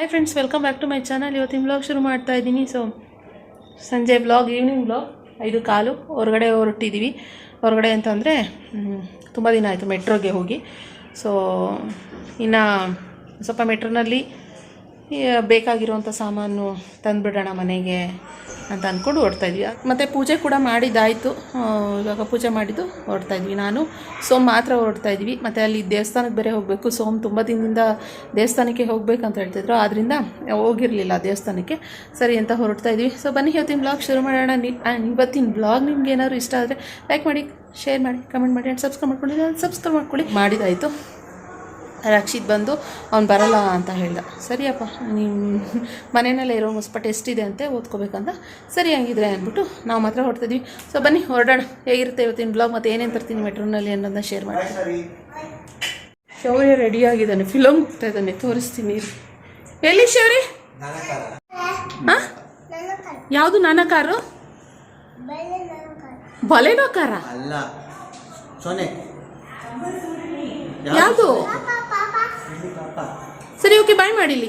Hi friends, welcome back to my channel. ಇವತ್ತಿನ blog ಶುರು ಮಾಡ್ತಾ ಇದ್ದೀನಿ. ಸೊ ಸಂಜೆ ಬ್ಲಾಗ್, ಈವ್ನಿಂಗ್ ಬ್ಲಾಗ್ 5:15 ಹೊರಗಡೆ ಹೊರಟಿದ್ದೀವಿ. ಹೊರಗಡೆ ಅಂತಂದರೆ ತುಂಬ ದಿನ ಆಯಿತು ಮೆಟ್ರೋಗೆ ಹೋಗಿ. ಸೊ ಇನ್ನು ಸ್ವಲ್ಪ ಮೆಟ್ರೋನಲ್ಲಿ ಬೇಕಾಗಿರುವಂಥ ಸಾಮಾನು ತಂದುಬಿಡೋಣ ಮನೆಗೆ ಅಂತ ಅಂದ್ಕೊಂಡು ಹೊರಡ್ತಾಯಿದ್ವಿ. ಮತ್ತು ಪೂಜೆ ಕೂಡ ಮಾಡಿದ್ದಾಯಿತು. ಇವಾಗ ಪೂಜೆ ಮಾಡಿದ್ದು ಹೊರಡ್ತಾಯಿದ್ವಿ. ನಾನು ಸೋಮ್ ಮಾತ್ರ ಹೊರಡ್ತಾಯಿದ್ವಿ. ಮತ್ತು ಅಲ್ಲಿ ದೇವಸ್ಥಾನಕ್ಕೆ ಬೇರೆ ಹೋಗಬೇಕು. ಸೋಮ್ ತುಂಬ ದಿನದಿಂದ ದೇವಸ್ಥಾನಕ್ಕೆ ಹೋಗ್ಬೇಕಂತ ಹೇಳ್ತಿದ್ರು, ಆದ್ದರಿಂದ ಹೋಗಿರಲಿಲ್ಲ ದೇವಸ್ಥಾನಕ್ಕೆ. ಸರಿ ಅಂತ ಹೊರಡ್ತಾಯಿದ್ವಿ. ಸೊ ಬನ್ನಿ ಇವತ್ತಿನ ಬ್ಲಾಗ್ ಶುರು ಮಾಡೋಣ. ಇವತ್ತಿನ ಬ್ಲಾಗ್ ನಿಮ್ಗೆ ಏನಾದ್ರು ಇಷ್ಟ ಆದರೆ ಲೈಕ್ ಮಾಡಿ, ಶೇರ್ ಮಾಡಿ, ಕಮೆಂಟ್ ಮಾಡಿ, ಆ್ಯಂಡ್ ಸಬ್ಸ್ಕ್ರೈಬ್ ಮಾಡ್ಕೊಳ್ಳಿ. ಮಾಡಿದಾಯಿತು. ರಕ್ಷಿತ್ ಬಂದು ಅವ್ನು ಬರಲ್ಲ ಅಂತ ಹೇಳ್ದ. ಸರಿಯಪ್ಪ, ನಿಮ್ಮ ಮನೆಯಲ್ಲೇ ಇರೋ ಮುಸ್ಪಟ್ಟು ಎಷ್ಟಿದೆ ಅಂತೆ ಓದ್ಕೋಬೇಕಂತ. ಸರಿ ಹಂಗಿದ್ರೆ ಅಂದ್ಬಿಟ್ಟು ನಾವು ಮಾತ್ರ ಹೊರಡ್ತಿದ್ವಿ. ಸೊ ಬನ್ನಿ ಹೊರಡೋಣ. ಹೇಗಿರುತ್ತೆ ಇವತ್ತಿನ ಬ್ಲಾಗ್ ಮತ್ತು ಏನೇನು ತರ್ತೀನಿ ಮೆಟ್ರೋನಲ್ಲಿ ಅನ್ನೋದನ್ನ ಶೇರ್ ಮಾಡ್ತೀನಿ. ಶೌರ್ಯ ರೆಡಿಯಾಗಿದ್ದಾನೆ, ಫಿಲಮ್ ಹೋಗ್ತಾ ಇದ್ದಾನೆ, ತೋರಿಸ್ತೀನಿ. ಎಲ್ಲಿ ಶೌರ್ಯ? ಹಾಂ, ಯಾವುದು? ನನ್ನ ಕಾರು? ಬಲೆನೋ ಕಾರ? ಯಾವುದು? ಸರಿ, ಓಕೆ, ಬಾಯ್ ಮಾಡಿಲಿ.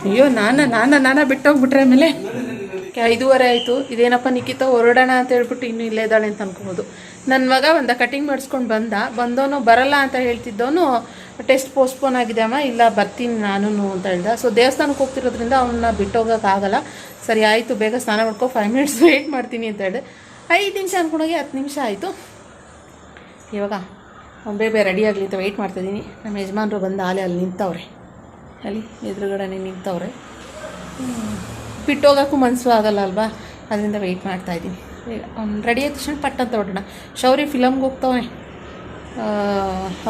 ಅಯ್ಯೋ, ನಾನ ಬಿಟ್ಟೋಗ್ಬಿಟ್ರೆ ಆಮೇಲೆ 5:30 ಆಯಿತು. ಇದೇನಪ್ಪ ನಿಖಿತ ಹೊರಡೋಣ ಅಂತ ಹೇಳ್ಬಿಟ್ಟು ಇನ್ನೂ ಇಲ್ಲೇ ಇದ್ದಾಳೆ ಅಂತ ಅನ್ಕೋಬೋದು. ನನ್ನ ಮಗ ಕಟಿಂಗ್ ಮಾಡಿಸ್ಕೊಂಡು ಬಂದವನು ಬರಲ್ಲ ಅಂತ ಹೇಳ್ತಿದ್ದವನು ಟೆಸ್ಟ್ ಪೋಸ್ಟ್ಪೋನ್ ಆಗಿದೆ ಅಮ್ಮ, ಇಲ್ಲ ಬರ್ತೀನಿ ನಾನು ಅಂತ ಹೇಳ್ದ. ಸೊ ದೇವಸ್ಥಾನಕ್ಕೆ ಹೋಗ್ತಿರೋದ್ರಿಂದ ಅವನ್ನ ಬಿಟ್ಟೋಗೋಕ್ಕಾಗಲ್ಲ. ಸರಿ ಆಯಿತು, ಬೇಗ ಸ್ನಾನ ಮಾಡ್ಕೊ, 5 ಮಿನಿಟ್ಸ್ ವೆಯ್ಟ್ ಮಾಡ್ತೀನಿ ಅಂತ ಹೇಳಿದೆ. 5 ನಿಮಿಷ ಅಂದ್ಕೊಂಡೋಗಿ 10 ನಿಮಿಷ ಆಯಿತು. ಇವಾಗ ಬೇಗ ರೆಡಿ ಆಗಲಿ ಅಂತ ವೆಯ್ಟ್ ಮಾಡ್ತಾಯಿದ್ದೀನಿ. ನಮ್ಮ ಯಜಮಾನರು ಬಂದು ಅಲ್ಲಿ ನಿಂತವ್ರೆ, ಅಲ್ಲಿ ಎದುರುಗಡೆ ನಿಂತವ್ರೆ. ಬಿಟ್ಟೋಗೋಕ್ಕೂ ಮನಸ್ಸು ಆಗಲ್ಲ ಅಲ್ವಾ, ಅದರಿಂದ ವೆಯ್ಟ್ ಮಾಡ್ತಾಯಿದ್ದೀನಿ. ಅವ್ನು ರೆಡಿ ಆದ ತಕ್ಷಣ ಪಟ್ ಅಂತ ಹೊರಡೋಣ. ಶೌರ್ಯ ಫಿಲಮ್ಗೆ ಹೋಗ್ತವನೆ.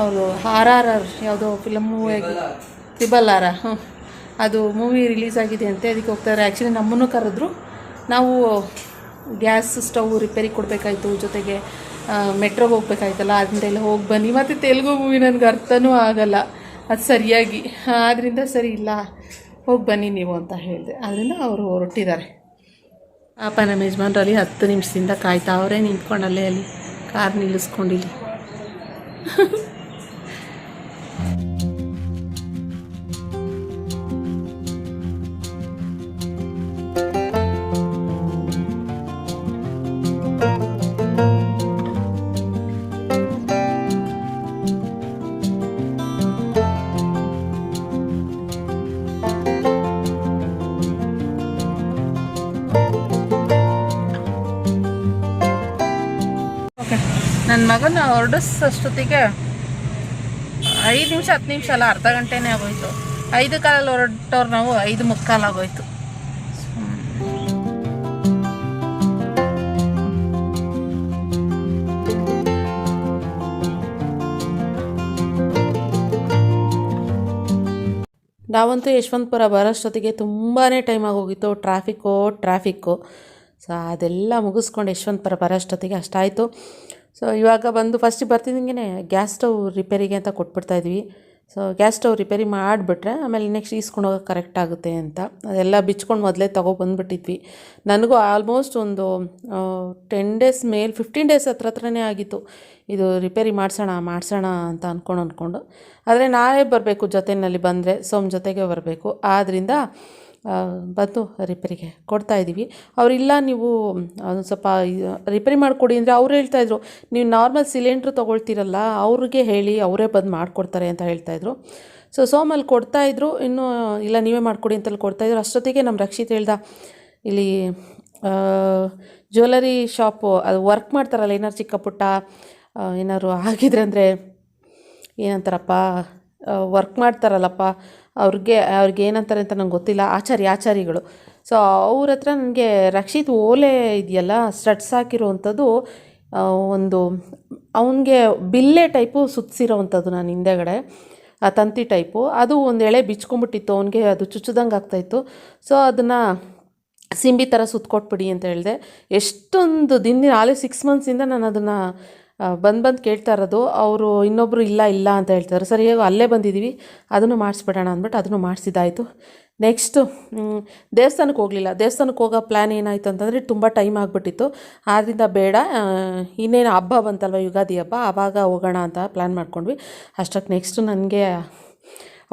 ಅವರು RRR ಯಾವುದೋ ಫಿಲಮ್ ಮೂವಿ RRR, ಅದು ಮೂವಿ ರಿಲೀಸ್ ಆಗಿದೆ ಅಂತೆ, ಅದಕ್ಕೆ ಹೋಗ್ತಾರೆ. ಆ್ಯಕ್ಚುಲಿ ನಮ್ಮನ್ನು ಕರೆದ್ರು. ನಾವು ಗ್ಯಾಸ್ ಸ್ಟವ್ ರಿಪೇರಿ ಕೊಡಬೇಕಾಯ್ತು, ಜೊತೆಗೆ ಮೆಟ್ರೋಗೆ ಹೋಗ್ಬೇಕಾಯ್ತಲ್ಲ, ಅದರಿಂದೆಲ್ಲ ಹೋಗಿ ಬನ್ನಿ. ಮತ್ತು ತೆಲುಗು ಮೂವಿ ನನಗೆ ಅರ್ಥನೂ ಆಗಲ್ಲ ಅದು ಸರಿಯಾಗಿ, ಆದ್ದರಿಂದ ಸರಿ ಇಲ್ಲ ಹೋಗಿ ಬನ್ನಿ ನೀವು ಅಂತ ಹೇಳಿದೆ. ಅದರಿಂದ ಅವರು ಹೊರಟಿದ್ದಾರೆ. ಪಾಪ ನಮ್ಮ ಯಜಮಾನ್ರಲ್ಲಿ 10 ನಿಮಿಷದಿಂದ ಕಾಯ್ತಾ ಅವರೇ ನಿಂತ್ಕೊಂಡಲ್ಲೇ ಅಲ್ಲಿ ಕಾರ್ ನಿಲ್ಲಿಸ್ಕೊಂಡಿಲ್ಲಿ. ನನ್ನ ಮಗನ ಹೊರಡಿಸೋಷ್ಟೊತ್ತಿಗೆ 5 ನಿಮಿಷ 10 ನಿಮಿಷ ಅಲ್ಲ, ಅರ್ಧ ಗಂಟೆನೇ ಆಗೋಯ್ತು. 5 ಕಾಲಲ್ಲಿ ಹೊರಟವ್ರು ನಾವು 5:45 ಆಗೋಯ್ತು. ನಾವಂತೂ ಯಶವಂತಪುರ ಬರೋಷ್ಟೊತ್ತಿಗೆ ತುಂಬಾ ಟೈಮ್ ಆಗೋಗಿತ್ತು. ಟ್ರಾಫಿಕ್ಕು. ಸೊ ಅದೆಲ್ಲ ಮುಗಿಸ್ಕೊಂಡು ಯಶವಂತಪುರ ಬರೋಷ್ಟೊತ್ತಿಗೆ ಅಷ್ಟಾಯಿತು. ಸೊ ಇವಾಗ ಬಂದು ಫಸ್ಟಿಗೆ ಬರ್ತಿದ್ದಂಗೆ ಗ್ಯಾಸ್ ಸ್ಟವ್ ರಿಪೇರಿಗೆ ಅಂತ ಕೊಟ್ಬಿಡ್ತಾಯಿದ್ವಿ. ಸೊ ಗ್ಯಾಸ್ ಸ್ಟವ್ ರಿಪೇರಿ ಮಾಡಿಬಿಟ್ರೆ ಆಮೇಲೆ ನೆಕ್ಸ್ಟ್ ಈಸ್ಕೊಂಡು ಹೋಗೋಕೆ ಕರೆಕ್ಟ್ ಆಗುತ್ತೆ ಅಂತ ಅದೆಲ್ಲ ಬಿಚ್ಕೊಂಡು ಮೊದಲೇ ತೊಗೊಬಂದ್ಬಿಟ್ಟಿದ್ವಿ. ನನಗೂ ಆಲ್ಮೋಸ್ಟ್ ಒಂದು 10 ಡೇಸ್ ಮೇಲೆ 15 ಡೇಸ್ ಹತ್ರನೇ ಆಗಿತ್ತು ಇದು ರಿಪೇರಿ ಮಾಡಿಸೋಣ ಅಂತ ಅಂದ್ಕೊಂಡು. ಆದರೆ ನಾವೇ ಬರಬೇಕು, ಜೊತೆಯಲ್ಲಿ ಬಂದರೆ ಸೋಮ್ ಜೊತೆಗೆ ಬರಬೇಕು. ಆದ್ದರಿಂದ ಬಂದು ರಿಪೇರಿಗೆ ಕೊಡ್ತಾಯಿದ್ದೀವಿ. ಅವರಿಲ್ಲ, ನೀವು ಒಂದು ಸ್ವಲ್ಪ ರಿಪೇರಿ ಮಾಡಿಕೊಡಿ ಅಂದರೆ ಅವ್ರು ಹೇಳ್ತಾಯಿದ್ರು, ನೀವು ನಾರ್ಮಲ್ ಸಿಲಿಂಡ್ರ್ ತೊಗೊಳ್ತೀರಲ್ಲ ಅವ್ರಿಗೆ ಹೇಳಿ, ಅವರೇ ಬಂದು ಮಾಡಿಕೊಡ್ತಾರೆ ಅಂತ ಹೇಳ್ತಾಯಿದ್ರು. ಸೊ ಸೋಮಲ್ಲಿ ಕೊಡ್ತಾಯಿದ್ರು. ಇನ್ನೂ ಇಲ್ಲ ನೀವೇ ಮಾಡಿಕೊಡಿ ಅಂತಲ್ಲಿ ಕೊಡ್ತಾಯಿದ್ರು. ಅಷ್ಟೊತ್ತಿಗೆ ನಮ್ಮ ರಕ್ಷಿತ್ ಹೇಳ್ದ, ಇಲ್ಲಿ ಜ್ಯುವೆಲರಿ ಶಾಪು ಅದು ವರ್ಕ್ ಮಾಡ್ತಾರಲ್ಲ, ಏನಾರು ಚಿಕ್ಕ ಪುಟ್ಟ ಏನಾದ್ರು ಆಗಿದ್ರೆ ಅಂದರೆ ಏನಂತಾರಪ್ಪ, ವರ್ಕ್ ಮಾಡ್ತಾರಲ್ಲಪ್ಪ, ಅವ್ರಿಗೆ ಏನಂತಾರೆ ಅಂತ ನಂಗೆ ಗೊತ್ತಿಲ್ಲ, ಆಚಾರಿಗಳು. ಸೊ ಅವ್ರ ಹತ್ರ ನನಗೆ ರಕ್ಷಿತ್ ಓಲೆ ಇದೆಯಲ್ಲ ಸ್ಟಡ್ಸ್ ಹಾಕಿರೋವಂಥದ್ದು, ಒಂದು ಅವನಿಗೆ ಬಿಲ್ಲೆ ಟೈಪು ಸುತ್ತಿಸಿರೋವಂಥದ್ದು ನಾನು ಹಿಂದೆಗಡೆ ಆ ತಂತಿ ಟೈಪು, ಅದು ಒಂದು ಎಳೆ ಬಿಚ್ಕೊಂಡ್ಬಿಟ್ಟಿತ್ತು ಅವನಿಗೆ, ಅದು ಚುಚ್ಚದಂಗೆ ಆಗ್ತಾಯಿತ್ತು. ಸೊ ಅದನ್ನು ಸಿಂಬಿ ಥರ ಸುತ್ತಕೊಟ್ಬಿಡಿ ಅಂತ ಹೇಳಿದೆ. ಎಷ್ಟೊಂದು ದಿನ 6 ಮಂತ್ಸಿಂದ ನಾನು ಅದನ್ನು ಬಂದು ಕೇಳ್ತಾ ಇರೋದು. ಅವರು ಇನ್ನೊಬ್ಬರು ಇಲ್ಲ ಅಂತ ಹೇಳ್ತಾರೆ. ಸರಿ ಹೇಗೋ ಅಲ್ಲೇ ಬಂದಿದ್ದೀವಿ, ಅದನ್ನು ಮಾಡಿಸ್ಬಿಡೋಣ ಅಂದ್ಬಿಟ್ಟು ಅದನ್ನು ಮಾಡಿಸಿದ್ದಾಯಿತು. ನೆಕ್ಸ್ಟು ದೇವಸ್ಥಾನಕ್ಕೆ ಹೋಗಲಿಲ್ಲ. ದೇವಸ್ಥಾನಕ್ಕೆ ಹೋಗೋ ಪ್ಲ್ಯಾನ್ ಏನಾಯಿತು ಅಂತಂದರೆ ತುಂಬ ಟೈಮ್ ಆಗಿಬಿಟ್ಟಿತ್ತು. ಆದ್ದರಿಂದ ಬೇಡ, ಇನ್ನೇನು ಹಬ್ಬ ಬಂತಲ್ವ, ಯುಗಾದಿ ಹಬ್ಬ, ಆವಾಗ ಹೋಗೋಣ ಅಂತ ಪ್ಲ್ಯಾನ್ ಮಾಡ್ಕೊಂಡ್ವಿ. ಅಷ್ಟಕ್ಕೆ ನೆಕ್ಸ್ಟು ನನಗೆ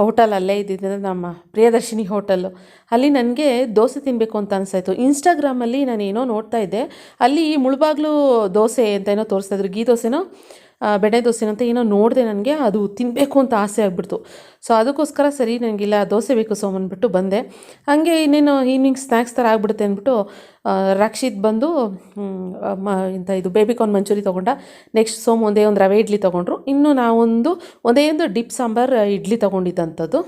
ಹೋಟೆಲ್ ಅಲ್ಲೇ ಇದ್ದಿದ್ದು ನಮ್ಮ ಪ್ರಿಯದರ್ಶಿನಿ ಹೋಟೆಲ್ಲು, ಅಲ್ಲಿ ನನಗೆ ದೋಸೆ ತಿನ್ನಬೇಕು ಅಂತ ಅನಿಸಾಯಿತು. ಇನ್ಸ್ಟಾಗ್ರಾಮಲ್ಲಿ ನಾನು ಏನೋ ನೋಡ್ತಾ ಇದ್ದೆ, ಅಲ್ಲಿ ಮುಳುಬಾಗ್ಲು ದೋಸೆ ಅಂತ ಏನೋ ತೋರಿಸ್ತಾಯಿದ್ರು, ಗೀ ದೋಸೆನೋ ಬೆಣ್ಣೆ ದೋಸೆನೋ ಅಂತ ಏನೋ ನೋಡಿದೆ. ನನಗೆ ಅದು ತಿನ್ನಬೇಕು ಅಂತ ಆಸೆ ಆಗಿಬಿಡ್ತು. ಸೊ ಅದಕ್ಕೋಸ್ಕರ ಸರಿ ನನಗಿಲ್ಲ ದೋಸೆ ಬೇಕು ಅಂದ್ಬಿಟ್ಟು ಬಂದೆ. ಹಾಗೆ ಇನ್ನೇನು ಈವ್ನಿಂಗ್ ಸ್ನ್ಯಾಕ್ಸ್ ಥರ ಆಗಿಬಿಡುತ್ತೆ ಅಂದ್ಬಿಟ್ಟು ರಕ್ಷಿತ್ ಬಂದು ಇದು ಬೇಬಿಕಾರ್ನ್ ಮಂಚೂರಿ ತೊಗೊಂಡ. ನೆಕ್ಸ್ಟ್ ಸೋಮ್ ಒಂದೇ ಒಂದು ರವೆ ಇಡ್ಲಿ ತೊಗೊಂಡ್ರು. ಇನ್ನು ನಾವೊಂದು ಒಂದೇ ಒಂದು ಡಿಪ್ ಸಾಂಬಾರು ಇಡ್ಲಿ ತೊಗೊಂಡಿದ್ದಂಥದ್ದು.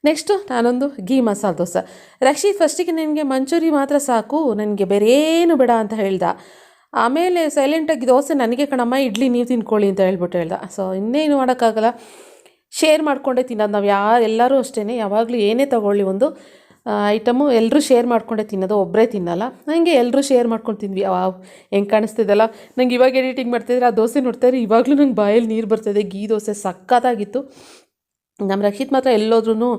ನೆಕ್ಸ್ಟು ನಾನೊಂದು ಗೀ ಮಸಾಲೆ ದೋಸೆ. ರಕ್ಷಿತ್ ಫಸ್ಟಿಗೆ ನನಗೆ ಮಂಚೂರಿ ಮಾತ್ರ ಸಾಕು, ನನಗೆ ಬೇರೆ ಏನು ಬೇಡ ಅಂತ ಹೇಳ್ದ. ಆಮೇಲೆ ಸೈಲೆಂಟಾಗಿ ದೋಸೆ ನನಗೆ ಕಣಮ್ಮ, ಇಡ್ಲಿ ನೀವು ತಿನ್ಕೊಳ್ಳಿ ಅಂತ ಹೇಳ್ದ. ಸೊ ಇನ್ನೇನು ಮಾಡೋಕ್ಕಾಗಲ್ಲ, ಶೇರ್ ಮಾಡಿಕೊಂಡೇ ತಿನ್ನೋದು ನಾವು. ಎಲ್ಲರೂ ಅಷ್ಟೇ, ಯಾವಾಗಲೂ ಏನೇ ತೊಗೊಳ್ಳಿ ಒಂದು ಐಟಮು ಎಲ್ಲರೂ ಶೇರ್ ಮಾಡಿಕೊಂಡೇ ತಿನ್ನೋದು, ಒಬ್ಬರೇ ತಿನ್ನಲ್ಲ. ಹಾಗೆ ಎಲ್ಲರೂ ಶೇರ್ ಮಾಡ್ಕೊಂಡು ತಿಂದ್ವಿ. ಹೆಂಗೆ ಕಾಣಿಸ್ತಿದ್ದಲ್ಲ ನಂಗೆ. ಇವಾಗ ಎಡಿಟಿಂಗ್ ಮಾಡ್ತಾಯಿದ್ರೆ ಆ ದೋಸೆ ನೋಡ್ತಾಯಿದ್ರೆ ಇವಾಗಲೂ ನಂಗೆ ಬಾಯಲ್ಲಿ ನೀರು ಬರ್ತಾಯಿದೆ. ಗೀ ದೋಸೆ ಸಕ್ಕತ್ತಾಗಿತ್ತು. ನಮ್ಮ ರಕ್ಷಿತ್ ಮಾತ್ರ ಎಲ್ಲೋದ್ರೂ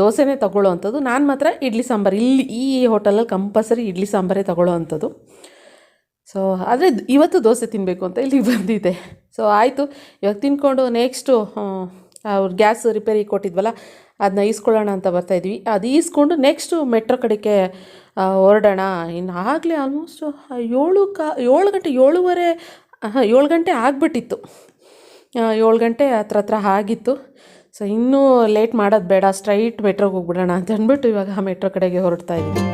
ದೋಸೆನೇ ತಗೊಳ್ಳೋ ಅಂಥದ್ದು. ನಾನು ಮಾತ್ರ ಇಡ್ಲಿ ಸಾಂಬಾರು, ಇಲ್ಲಿ ಈ ಹೋಟೆಲಲ್ಲಿ ಕಂಪಲ್ಸರಿ ಇಡ್ಲಿ ಸಾಂಬಾರೇ ತಗೊಳ್ಳೋ ಅಂಥದ್ದು. ಸೊ ಆದರೆ ಇವತ್ತು ದೋಸೆ ತಿನ್ನಬೇಕು ಅಂತ ಇಲ್ಲಿಗೆ ಬಂದಿದ್ದೆ. ಸೊ ಆಯಿತು, ಇವಾಗ ತಿನ್ಕೊಂಡು ನೆಕ್ಸ್ಟು ಅವ್ರು ಗ್ಯಾಸ್ ರಿಪೇರಿ ಕೊಟ್ಟಿದ್ವಲ್ಲ ಅದನ್ನ ಈಸ್ಕೊಳ್ಳೋಣ ಅಂತ ಬರ್ತಾಯಿದ್ವಿ. ಅದು ಈಸ್ಕೊಂಡು ನೆಕ್ಸ್ಟು ಮೆಟ್ರೋ ಕಡೆಗೆ ಹೊರಡೋಣ. ಇನ್ನು ಆಗಲೇ ಆಲ್ಮೋಸ್ಟು 7 ಗಂಟೆ ಆಗಿಬಿಟ್ಟಿತ್ತು. 7 ಗಂಟೆ ಹತ್ರ ಆಗಿತ್ತು. ಸೊ ಇನ್ನೂ ಲೇಟ್ ಮಾಡೋದು ಬೇಡ, ಸ್ಟ್ರೈಟ್ ಮೆಟ್ರೋಗೆ ಹೋಗ್ಬಿಡೋಣ ಅಂತ ಅಂದ್ಬಿಟ್ಟು ಇವಾಗ ಆ ಮೆಟ್ರೋ ಕಡೆಗೆ ಹೊರಡ್ತಾ ಇದ್ದೀವಿ.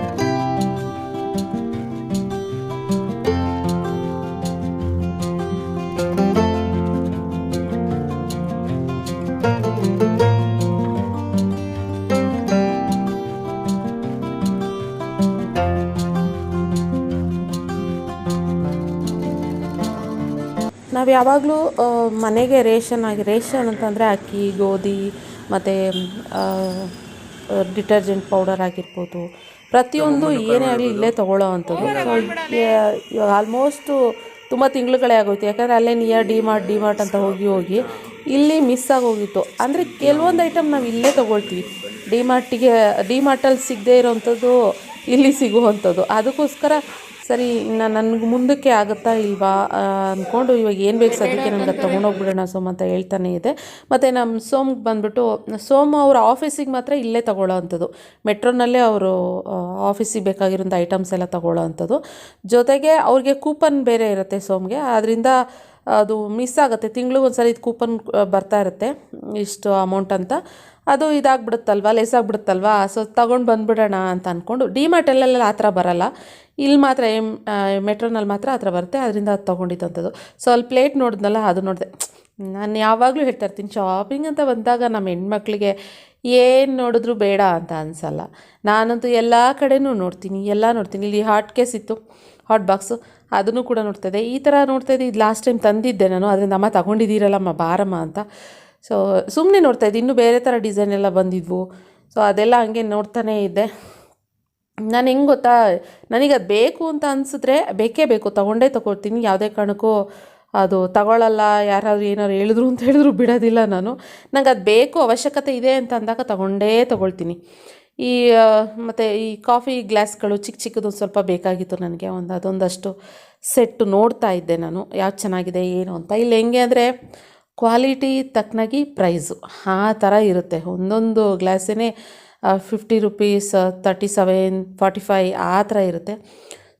ನಾವು ಯಾವಾಗಲೂ ಮನೆಗೆ ರೇಷನ್ ಅಂತಂದರೆ ಅಕ್ಕಿ, ಗೋಧಿ ಮತ್ತು ಡಿಟರ್ಜೆಂಟ್ ಪೌಡರ್ ಆಗಿರ್ಬೋದು, ಪ್ರತಿಯೊಂದು ಏನೇ ಆಗಲಿ ಇಲ್ಲೇ ತೊಗೊಳ್ಳೋ ಅಂಥದ್ದು. ಸೊ ಇವಾಗ ಆಲ್ಮೋಸ್ಟು ತುಂಬ ತಿಂಗಳುಗಳೇ ಆಗೋಯ್ತು. ಯಾಕಂದರೆ ಅಲ್ಲೇ ನಿಯರ್ ಡಿಮಾರ್ಟ್ ಅಂತ ಹೋಗಿ ಇಲ್ಲಿ ಮಿಸ್ ಆಗೋಗಿತ್ತು. ಅಂದರೆ ಕೆಲವೊಂದು ಐಟಮ್ ನಾವು ಇಲ್ಲೇ ತೊಗೊಳ್ತೀವಿ. ಡಿಮಾರ್ಟಲ್ಲಿ ಸಿಗದೇ ಇರೋವಂಥದ್ದು ಇಲ್ಲಿ ಸಿಗುವಂಥದ್ದು. ಅದಕ್ಕೋಸ್ಕರ ಸರಿ ನನಗೆ ಮುಂದಕ್ಕೆ ಆಗುತ್ತಾ ಇಲ್ವಾ ಅಂದ್ಕೊಂಡು ಇವಾಗ ಏನು ಬೇಕು ಸದ್ಯಕ್ಕೆ ನನಗೆ ಅದು ತೊಗೊಂಡೋಗ್ಬಿಡೋಣ ಸೋಮ್ ಅಂತ ಹೇಳ್ತಾನೆ ಇದೆ. ಮತ್ತು ನಮ್ಮ ಸೋಮ್ಗೆ ಬಂದುಬಿಟ್ಟು ಅವ್ರ ಆಫೀಸಿಗೆ ಮಾತ್ರ ಇಲ್ಲೇ ತೊಗೊಳ್ಳೋ ಅಂಥದ್ದು, ಮೆಟ್ರೋನಲ್ಲೇ ಅವರು ಆಫೀಸಿಗೆ ಬೇಕಾಗಿರೋಂಥ ಐಟಮ್ಸ್ ಎಲ್ಲ ತೊಗೊಳ್ಳೋ ಅಂಥದ್ದು. ಜೊತೆಗೆ ಅವ್ರಿಗೆ ಕೂಪನ್ ಬೇರೆ ಇರುತ್ತೆ ಸೋಮ್ಗೆ, ಆದ್ದರಿಂದ ಅದು ಮಿಸ್ ಆಗುತ್ತೆ. ತಿಂಗಳಿಗೊಂದ್ಸರಿ ಇದು ಕೂಪನ್ ಬರ್ತಾ ಇರುತ್ತೆ, ಇಷ್ಟು ಅಮೌಂಟ್ ಅಂತ. ಅದು ಇದಾಗ್ಬಿಡುತ್ತಲ್ವ, ಲೆಸ್ ಆಗಿಬಿಡುತ್ತಲ್ವ. ಸೊ ತೊಗೊಂಡು ಬಂದುಬಿಡೋಣ ಅಂತ ಅಂದ್ಕೊಂಡು. ಡಿಮಾರ್ಟಲ್ಲೆಲ್ಲ ಆ ಥರ ಬರೋಲ್ಲ, ಇಲ್ಲಿ ಮಾತ್ರ ಮೆಟ್ರೋನಲ್ಲಿ ಮಾತ್ರ ಆ ಥರ ಬರುತ್ತೆ. ಅದರಿಂದ ಅದು ತೊಗೊಂಡಿದ್ದಂಥದ್ದು. ಸೊ ಅಲ್ಲಿ ಪ್ಲೇಟ್ ನೋಡಿದ್ನಲ್ಲ, ಅದು ನೋಡಿದೆ. ನಾನು ಯಾವಾಗಲೂ ಹೇಳ್ತಾ ಇರ್ತೀನಿ, ಶಾಪಿಂಗ್ ಅಂತ ಬಂದಾಗ ನಮ್ಮ ಹೆಣ್ಮಕ್ಳಿಗೆ ಏನು ನೋಡಿದ್ರೂ ಬೇಡ ಅಂತ ಅನಿಸಲ್ಲ. ನಾನಂತೂ ಎಲ್ಲ ಕಡೆನೂ ನೋಡ್ತೀನಿ. ಇಲ್ಲಿ ಹಾಟ್ ಕೇಸ್ ಇತ್ತು, ಹಾಟ್ ಬಾಕ್ಸು, ಅದನ್ನು ಕೂಡ ನೋಡ್ತಾಯಿದ್ದೆ. ಈ ಥರ ನೋಡ್ತಾಯಿದ್ದೆ. ಇದು ಲಾಸ್ಟ್ ಟೈಮ್ ತಂದಿದ್ದೆ ನಾನು, ಅದರಿಂದ ಅಮ್ಮ ತಗೊಂಡಿದ್ದೀರಲ್ಲಮ್ಮ ಬಾರಮ್ಮ ಅಂತ. ಸೊ ಸುಮ್ಮನೆ ನೋಡ್ತಾಯಿದ್ದೆ. ಇನ್ನೂ ಬೇರೆ ಥರ ಡಿಸೈನ್ ಎಲ್ಲ ಬಂದಿದ್ವು. ಸೊ ಅದೆಲ್ಲ ಹಂಗೆ ನೋಡ್ತಾನೇ ಇದ್ದೆ. ನಾನು ಹೆಂಗೆ ಗೊತ್ತಾ, ನನಗದು ಬೇಕು ಅಂತ ಅನಿಸಿದ್ರೆ ಬೇಕು, ತೊಗೊಳ್ತೀನಿ. ಯಾವುದೇ ಕಾರಣಕ್ಕೂ ಅದು ತಗೊಳ್ಳಲ್ಲ. ಯಾರಾದರೂ ಏನಾದ್ರು ಹೇಳಿದ್ರು ಬಿಡೋದಿಲ್ಲ ನಾನು. ನಂಗೆ ಅದು ಬೇಕು, ಅವಶ್ಯಕತೆ ಇದೆ ಅಂತ ಅಂದಾಗ ತೊಗೊಳ್ತೀನಿ. ಮತ್ತು ಈ ಕಾಫಿ ಗ್ಲಾಸ್ಗಳು ಚಿಕ್ಕದು ಸ್ವಲ್ಪ ಬೇಕಾಗಿತ್ತು ನನಗೆ. ಅದೊಂದಷ್ಟು ಸೆಟ್ಟು ನೋಡ್ತಾ ಇದ್ದೆ ನಾನು, ಯಾವ್ದು ಚೆನ್ನಾಗಿದೆ ಏನು ಅಂತ. ಇಲ್ಲಿ ಹೆಂಗೆ ಅಂದರೆ ಕ್ವಾಲಿಟಿ ತಕ್ಕನಾಗಿ ಪ್ರೈಸು ಆ ಥರ ಇರುತ್ತೆ. ಒಂದೊಂದು ಗ್ಲಾಸೇ 50 ರೂಪೀಸ್, 37, 45 ಆ ಥರ ಇರುತ್ತೆ.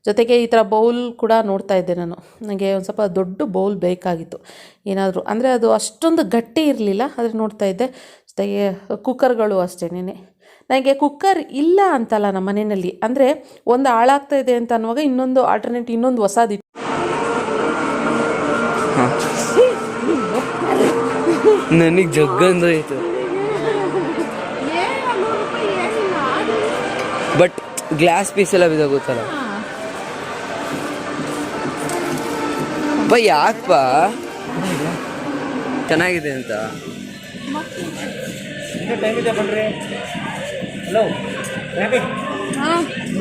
ಜೊತೆಗೆ ಈ ಥರ ಬೌಲ್ ಕೂಡ ನೋಡ್ತಾ ಇದ್ದೆ ನಾನು. ನನಗೆ ಒಂದು ಸ್ವಲ್ಪ ದೊಡ್ಡ ಬೌಲ್ ಬೇಕಾಗಿತ್ತು ಏನಾದರೂ, ಅಂದರೆ ಅದು ಅಷ್ಟೊಂದು ಗಟ್ಟಿ ಇರಲಿಲ್ಲ, ಆದರೆ ನೋಡ್ತಾ ಇದ್ದೆ. ಜೊತೆಗೆ ಕುಕ್ಕರ್ಗಳು ಅಷ್ಟೇನೆ. ನನಗೆ ಕುಕ್ಕರ್ ಇಲ್ಲ ಅಂತಲ್ಲ ನಮ್ಮ ಮನೆಯಲ್ಲಿ, ಅಂದರೆ ಒಂದು ಹಾಳಾಗ್ತಾ ಇದೆ ಅಂತ ಅನ್ನುವಾಗ ಇನ್ನೊಂದು ಆಲ್ಟರ್ನೇಟ್, ಇನ್ನೊಂದು ಹೊಸದಿತ್ತು. ನನಗೆ ಜಗ್ಗಂದಾಯಿತು. ಬಟ್ ಗ್ಲಾಸ್ ಪೀಸ್ ಎಲ್ಲ ಬಿದ್ದೋಗುತ್ತಲ್ಲ ಯಾಕಪ್ಪ ಚೆನ್ನಾಗಿದೆ ಅಂತ.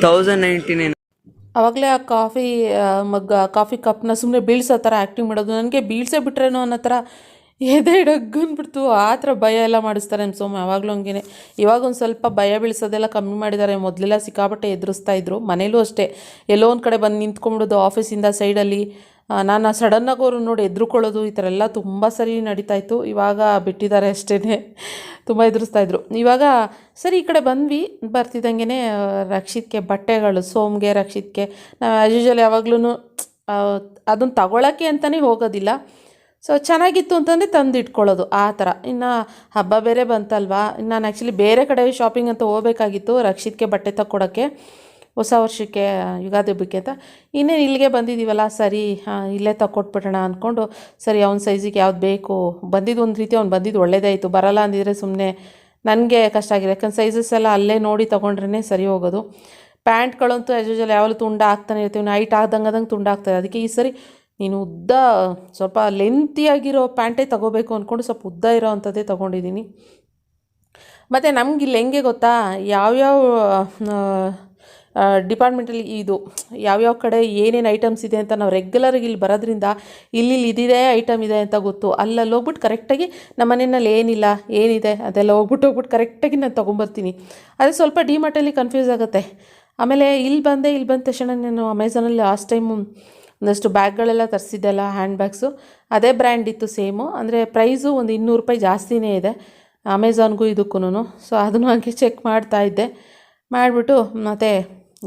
1099. ಆವಾಗಲೇ ಆ ಮಗ್ಗ ಕಾಫಿ ಕಪ್ನ ಸುಮ್ಮನೆ ಬೀಳ್ಸೋ ಥರ ಆ್ಯಕ್ಟಿಂಗ್ ಮಾಡೋದು, ನನಗೆ ಬೀಳ್ಸೇ ಬಿಟ್ರೇನೋ ಅನ್ನೋ ಥರ ಎದೆ ಡಗ್ಗನ್ಬಿಡ್ತು. ಆ ಥರ ಭಯ ಎಲ್ಲ ಮಾಡಿಸ್ತಾರೆ ನಮ್ಮ ಸೋಮ ಯಾವಾಗಲೂ ಹಂಗೆ. ಇವಾಗ ಒಂದು ಸ್ವಲ್ಪ ಭಯ ಬೀಳ್ಸೋದೆಲ್ಲ ಕಮ್ಮಿ ಮಾಡಿದ್ದಾರೆ. ಮೊದಲೆಲ್ಲ ಸಿಕ್ಕಾಪಟ್ಟೆ ಎದುರಿಸ್ತಾಯಿದ್ರು. ಮನೇಲೂ ಅಷ್ಟೇ, ಎಲ್ಲೋ ಒಂದು ಕಡೆ ಬಂದು ನಿಂತ್ಕೊಂಡ್ಬಿಡೋದು ಆಫೀಸಿಂದ ಸೈಡಲ್ಲಿ, ನಾನು ಸಡನ್ನಾಗಿ ಅವರು ನೋಡಿ ಎದ್ರುಕೊಳ್ಳೋದು, ಈ ಥರ ಎಲ್ಲ ತುಂಬ ಸರಿ ನಡೀತಾಯಿತ್ತು. ಇವಾಗ ಬಿಟ್ಟಿದ್ದಾರೆ ಅಷ್ಟೇ, ತುಂಬ ಎದುರಿಸ್ತಾಯಿದ್ರು. ಇವಾಗ ಸರಿ ಈ ಕಡೆ ಬಂದ್ವಿ. ಬರ್ತಿದ್ದಂಗೆ ರಕ್ಷಿತ್ಗೆ ಬಟ್ಟೆಗಳು, ಸೋಮ್ಗೆ ರಕ್ಷಿತ್ಗೆ ನಾವು ಆ್ಯಸ್ ಯೂಶ್ವಲ್ ಯಾವಾಗ್ಲೂ ಅದನ್ನು ತಗೊಳ್ಳೋಕ್ಕೆ ಅಂತಲೇ ಹೋಗೋದಿಲ್ಲ. ಸೊ ಚೆನ್ನಾಗಿತ್ತು ಅಂತಂದರೆ ತಂದು ಇಟ್ಕೊಳ್ಳೋದು ಆ ಥರ. ಇನ್ನು ಹಬ್ಬ ಬೇರೆ ಬಂತಲ್ವಾ, ನಾನು ಆ್ಯಕ್ಚುಲಿ ಬೇರೆ ಕಡೆ ಶಾಪಿಂಗ್ ಅಂತ ಹೋಗಬೇಕಾಗಿತ್ತು ರಕ್ಷಿತ್ಗೆ ಬಟ್ಟೆ ತಕ್ಕೊಡೋಕ್ಕೆ ಹೊಸ ವರ್ಷಕ್ಕೆ, ಯುಗಾದಿ ಹಬ್ಬಕ್ಕೆ ಅಂತ. ಇನ್ನೇನು ಇಲ್ಲಿಗೆ ಬಂದಿದ್ದೀವಲ್ಲ, ಸರಿ ಇಲ್ಲೇ ತಕ್ಕೊಟ್ಬಿಡೋಣ ಅಂದ್ಕೊಂಡು, ಸರಿ ಅವ್ನ ಸೈಜಿಗೆ ಯಾವ್ದು ಬೇಕು ಬಂದಿದ್ದು, ಒಂದು ರೀತಿ ಅವ್ನು ಬಂದಿದ್ದು ಒಳ್ಳೇದೇ ಆಯಿತು. ಬರಲ್ಲ ಅಂದಿದ್ರೆ ಸುಮ್ಮನೆ ನನಗೆ ಕಷ್ಟ ಆಗಿದೆ, ಯಾಕಂದ್ರೆ ಸೈಜಸ್ ಎಲ್ಲ ಅಲ್ಲೇ ನೋಡಿ ತೊಗೊಂಡ್ರೇ ಸರಿ ಹೋಗೋದು. ಪ್ಯಾಂಟ್ಗಳಂತೂ ಆ್ಯಸ್ ಯೂಶ್ವಲ್ ಯಾವಾಗಲೂ ತುಂಡ ಆಗ್ತಾನೆ ಇರ್ತೀವಿ, ನೈಟ್ ಆಗ್ದಂಗೆ ತುಂಡ ಆಗ್ತದೆ. ಅದಕ್ಕೆ ಈ ಸರಿ ನೀನು ಉದ್ದ ಸ್ವಲ್ಪ ಲೆಂತಿಯಾಗಿರೋ ಪ್ಯಾಂಟೇ ತೊಗೋಬೇಕು ಅಂದ್ಕೊಂಡು ಸ್ವಲ್ಪ ಉದ್ದ ಇರೋ ಅಂಥದ್ದೇ ತೊಗೊಂಡಿದ್ದೀನಿ. ಮತ್ತು ನಮ್ಗೆ ಇಲ್ಲಿ ಹೆಂಗೆ ಗೊತ್ತಾ, ಯಾವ್ಯಾವ ಡಿಪಾರ್ಟ್ಮೆಂಟಲ್ಲಿ ಇದು ಯಾವ್ಯಾವ ಕಡೆ ಏನೇನು ಐಟಮ್ಸ್ ಇದೆ ಅಂತ ನಾವು ರೆಗ್ಯುಲರಾಗಿ ಇಲ್ಲಿ ಬರೋದ್ರಿಂದ ಇಲ್ಲಿ ಇದಿದೆ ಐಟಮ್ ಇದೆ ಅಂತ ಗೊತ್ತು. ಅಲ್ಲಿ ಹೋಗ್ಬಿಟ್ಟು ಕರೆಕ್ಟಾಗಿ ನಮ್ಮ ಮನೆಯಲ್ಲಿ ಏನಿದೆ ಅದೆಲ್ಲ ಹೋಗ್ಬಿಟ್ಟು ಕರೆಕ್ಟಾಗಿ ನಾನು ತೊಗೊಂಬರ್ತೀನಿ. ಅದೇ ಸ್ವಲ್ಪ ಡಿಮಾರ್ಟಲ್ಲಿ ಕನ್ಫ್ಯೂಸ್ ಆಗುತ್ತೆ. ಆಮೇಲೆ ಇಲ್ಲಿ ಬಂದ ತಕ್ಷಣ ನಾನು ಅಮೆಝಾನಲ್ಲಿ ಲಾಸ್ಟ್ ಟೈಮು ಒಂದಷ್ಟು ಬ್ಯಾಗ್ಗಳೆಲ್ಲ ತರಿಸಿದ್ದೆಲ್ಲ, ಹ್ಯಾಂಡ್ ಬ್ಯಾಗ್ಸು ಅದೇ ಬ್ರ್ಯಾಂಡ್ ಇತ್ತು ಸೇಮು. ಅಂದರೆ ಪ್ರೈಸು ಒಂದು 200 ರೂಪಾಯಿ ಜಾಸ್ತಿನೇ ಇದೆ ಅಮೆಝಾನ್ಗೂ ಇದಕ್ಕೂ. ಸೊ ಅದನ್ನು ಹಾಗೆ ಚೆಕ್ ಮಾಡ್ತಾಯಿದ್ದೆ. ಮಾಡಿಬಿಟ್ಟು ಮತ್ತು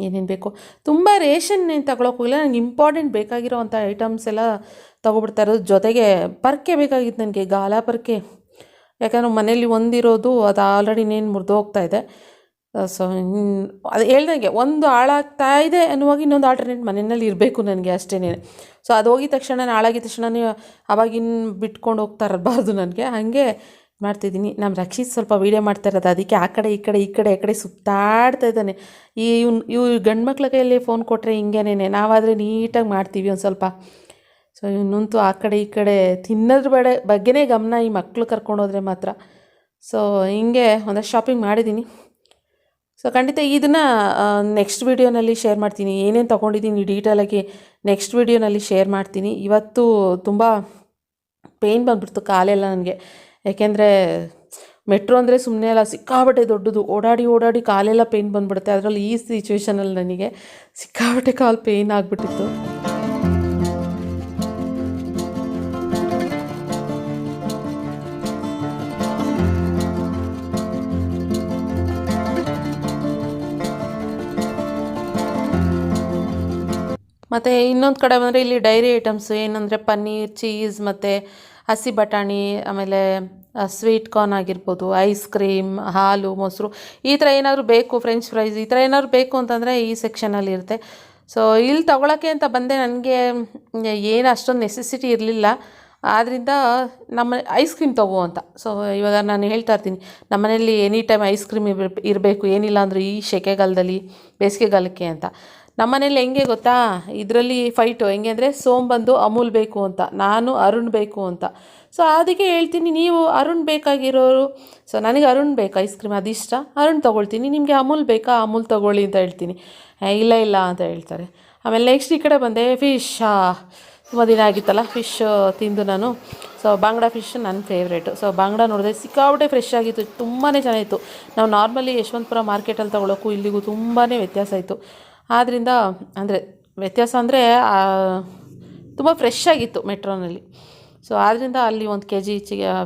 ಏನೇನು ಬೇಕು, ತುಂಬ ರೇಷನ್ ಏನು ತಗೊಳಕ್ಕೆ ಹೋಗಿಲ್ಲ. ನನಗೆ ಇಂಪಾರ್ಟೆಂಟ್ ಬೇಕಾಗಿರೋ ಅಂಥ ಐಟಮ್ಸ್ ಎಲ್ಲ ತೊಗೊಬಿಡ್ತಾ ಇರೋದು. ಜೊತೆಗೆ ಪರ್ಕೆ ಬೇಕಾಗಿತ್ತು ನನಗೆ, ಗಾಲ ಪರ್ಕೆ. ಯಾಕಂದ್ರೆ ಮನೇಲಿ ಒಂದಿರೋದು ಅದು ಆಲ್ರೆಡಿ ಇನ್ನೇನು ಮುರಿದು ಹೋಗ್ತಾಯಿದೆ. ಸೊ ಅದು ಹೇಳ್ದಂಗೆ ಒಂದು ಹಾಳಾಗ್ತಾ ಇದೆ ಅನ್ನುವಾಗ ಇನ್ನೊಂದು ಆಲ್ಟರ್ನೇಟ್ ಮನೆಯಲ್ಲಿ ಇರಬೇಕು ನನಗೆ, ಅಷ್ಟೇ. ಸೊ ಅದು ಹೋಗಿದ ತಕ್ಷಣ, ಹಾಳಾಗಿದ ತಕ್ಷಣನೇ ಅವಾಗಿನ ಬಿಟ್ಕೊಂಡು ಹೋಗ್ತಾ ಇರಬಾರ್ದು ನನಗೆ. ಹಾಗೆ ಮಾಡ್ತಿದ್ದೀನಿ. ನಮ್ಮ ರಕ್ಷಿತ್ ಸ್ವಲ್ಪ ವೀಡಿಯೋ ಮಾಡ್ತಾ ಇರೋದು, ಅದಕ್ಕೆ ಆ ಕಡೆ ಸುತ್ತಾಡ್ತಾ ಇದ್ದಾನೆ. ಇವು ಗಂಡು ಮಕ್ಳ ಕೈಯಲ್ಲಿ ಫೋನ್ ಕೊಟ್ಟರೆ ಹಿಂಗೇನೆ, ನಾವಾದರೆ ನೀಟಾಗಿ ಮಾಡ್ತೀವಿ ಒಂದು ಸ್ವಲ್ಪ. ಸೊ ಇವನಂತೂ ಆ ಕಡೆ ತಿನ್ನೋದ್ರ ಬಗ್ಗೆನೇ ಗಮನ ಈ ಮಕ್ಕಳು ಕರ್ಕೊಂಡೋದ್ರೆ ಮಾತ್ರ. ಸೊ ಹಿಂಗೆ ಒಂದಷ್ಟು ಶಾಪಿಂಗ್ ಮಾಡಿದ್ದೀನಿ. ಸೊ ಖಂಡಿತ ಇದನ್ನು ನೆಕ್ಸ್ಟ್ ವೀಡಿಯೋನಲ್ಲಿ ಶೇರ್ ಮಾಡ್ತೀನಿ. ಏನೇನು ತೊಗೊಂಡಿದ್ದೀನಿ ಡೀಟೇಲಾಗಿ ನೆಕ್ಸ್ಟ್ ವೀಡಿಯೋನಲ್ಲಿ ಶೇರ್ ಮಾಡ್ತೀನಿ. ಇವತ್ತು ತುಂಬ ಪೇಯ್ನ್ ಬಂದುಬಿಡ್ತು ಕಾಲೆಲ್ಲ ನನಗೆ. ಯಾಕೆಂದರೆ ಮೆಟ್ರೋ ಅಂದರೆ ಸುಮ್ಮನೆ ಅಲ್ಲ, ಸಿಕ್ಕಾಬಟ್ಟೆ ದೊಡ್ಡದು, ಓಡಾಡಿ ಕಾಲೆಲ್ಲ ಪೇಯ್ನ್ ಬಂದುಬಿಡುತ್ತೆ. ಅದರಲ್ಲಿ ಈ ಸಿಚುವೇಷನಲ್ಲಿ ನನಗೆ ಸಿಕ್ಕಾಬಟ್ಟೆ ಕಾಲು ಪೇಯ್ನ್ ಆಗಿಬಿಟ್ಟಿತ್ತು. ಮತ್ತು ಇನ್ನೊಂದು ಕಡೆ ಬಂದರೆ ಇಲ್ಲಿ ಡೈರಿ ಐಟಮ್ಸು ಏನಂದರೆ ಪನ್ನೀರ್, ಚೀಸ್ ಮತ್ತು ಹಸಿ ಬಟಾಣಿ, ಆಮೇಲೆ ಸ್ವೀಟ್ ಕಾರ್ನ್ ಆಗಿರ್ಬೋದು, ಐಸ್ ಕ್ರೀಮ್, ಹಾಲು, ಮೊಸರು, ಈ ಥರ ಏನಾದರೂ ಬೇಕು, ಫ್ರೆಂಚ್ ಫ್ರೈಸ್, ಈ ಥರ ಏನಾದ್ರು ಬೇಕು ಅಂತಂದರೆ ಈ ಸೆಕ್ಷನಲ್ಲಿ ಇರುತ್ತೆ. ಸೊ ಇಲ್ಲಿ ತೊಗೊಳಕ್ಕೆ ಅಂತ ಬಂದೆ. ನನಗೆ ಏನು ಅಷ್ಟೊಂದು ನೆಸೆಸಿಟಿ ಇರಲಿಲ್ಲ. ಆದ್ದರಿಂದ ನಮ್ಮ ಐಸ್ ಕ್ರೀಮ್ ತೊಗೋ ಅಂತ. ಸೊ ಇವಾಗ ನಾನು ಹೇಳ್ತಾ ಇರ್ತೀನಿ, ನಮ್ಮ ಮನೇಲಿ ಎನಿ ಟೈಮ್ ಐಸ್ ಕ್ರೀಮ್ ಇರಬೇಕು, ಏನಿಲ್ಲ ಅಂದರೂ ಈ ಸೆಕೆಗಾಲದಲ್ಲಿ, ಬೇಸಿಗೆಗಾಲಕ್ಕೆ ಅಂತ. ನಮ್ಮ ಮನೇಲಿ ಹೆಂಗೆ ಗೊತ್ತಾ, ಇದರಲ್ಲಿ ಫೈಟು ಹೆಂಗೆ ಅಂದರೆ, ಸೋಮ್ ಬಂದು ಅಮೂಲ್ ಬೇಕು ಅಂತ, ನಾನು ಅರುಣ್ ಬೇಕು ಅಂತ. ಸೊ ಅದಕ್ಕೆ ಹೇಳ್ತೀನಿ, ನೀವು ಅರುಣ್ ಬೇಕಾಗಿರೋರು, ಸೊ ನನಗೆ ಅರುಣ್ ಬೇಕು ಐಸ್ ಕ್ರೀಮ್, ಅದಿಷ್ಟ, ಅರುಣ್ ತೊಗೊಳ್ತೀನಿ. ನಿಮಗೆ ಅಮೂಲ್ ಬೇಕಾ, ಅಮೂಲ್ ತೊಗೊಳ್ಳಿ ಅಂತ ಹೇಳ್ತೀನಿ. ಇಲ್ಲ ಅಂತ ಹೇಳ್ತಾರೆ. ಆಮೇಲೆ ನೆಕ್ಸ್ಟ್ ಈ ಕಡೆ ಬಂದೆ, ಫಿಶ್. ತುಂಬ ದಿನ ಆಗಿತ್ತಲ್ಲ ಫಿಶ್ ತಿಂದು ನಾನು. ಸೊ ಬಾಂಗ್ಡಾ ಫಿಶ್ ನನ್ನ ಫೇವ್ರೇಟು. ಸೊ ಬಾಂಗ್ಡಾ ನೋಡಿದೆ, ಸಿಕ್ಕಾಬಿಟ್ಟೆ ಫ್ರೆಶ್ ಆಗಿತ್ತು, ತುಂಬಾ ಚೆನ್ನಾಗಿತ್ತು. ನಾವು ನಾರ್ಮಲಿ ಯಶವಂತಪುರ ಮಾರ್ಕೆಟಲ್ಲಿ ತೊಗೊಳೋಕ್ಕೂ ಇಲ್ಲಿಗೂ ತುಂಬಾ ವ್ಯತ್ಯಾಸ ಇತ್ತು. ಆದ್ದರಿಂದ ಅಂದರೆ ವ್ಯತ್ಯಾಸ ಅಂದರೆ ತುಂಬ ಫ್ರೆಶ್ ಆಗಿತ್ತು ಮೆಟ್ರೋನಲ್ಲಿ. ಸೊ ಆದ್ದರಿಂದ ಅಲ್ಲಿ 1 kg